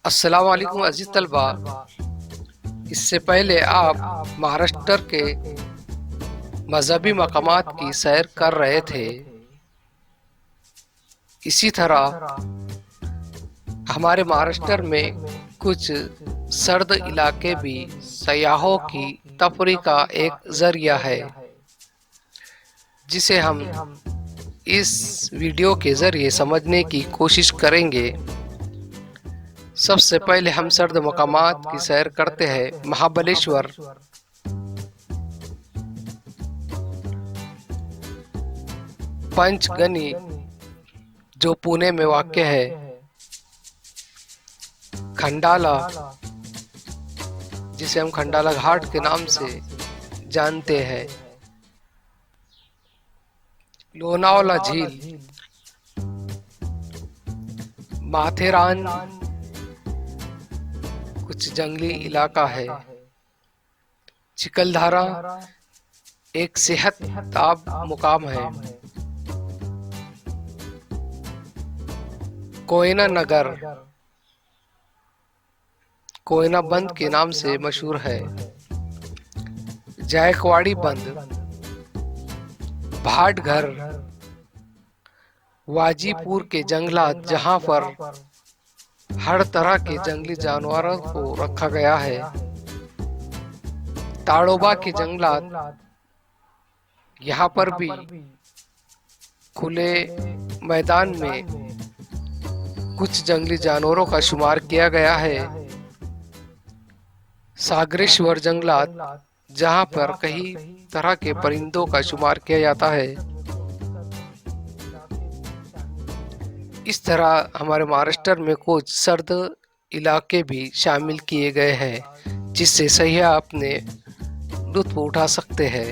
अस्सलाम वालेकुम अजीज तलबा। इससे पहले आप महाराष्ट्र के मजहबी मकामात की सैर कर रहे थे। इसी तरह हमारे महाराष्ट्र में कुछ सर्द इलाके भी सयाहों की तफरी का एक जरिया है, जिसे हम इस वीडियो के जरिए समझने की कोशिश करेंगे। सबसे पहले हम सर्द मकामात की सैर करते हैं। महाबलेश्वर, पंचगनी जो पुणे में वाक़ है, खंडाला जिसे हम खंडाला घाट के नाम से जानते हैं, लोनावाला झील, माथेरान कुछ जंगली इलाका है, चिखलधारा एक सेहतयाब मुकाम है, कोयना नगर कोयना बंद के नाम से मशहूर है, जायकवाड़ी बंद, भाटघर, वाजीपुर के जंगलात जहां पर हर तरह के जंगली जानवरों को रखा गया है, ताड़ोबा के जंगलात, यहाँ पर भी खुले मैदान में कुछ जंगली जानवरों का शुमार किया गया है, सागरेश्वर जंगलात जहां पर कई तरह के परिंदों का शुमार किया जाता है। इस तरह हमारे महाराष्ट्र में कुछ सर्द इलाके भी शामिल किए गए हैं, जिससे सयाह अपने लुत्फ उठा सकते हैं।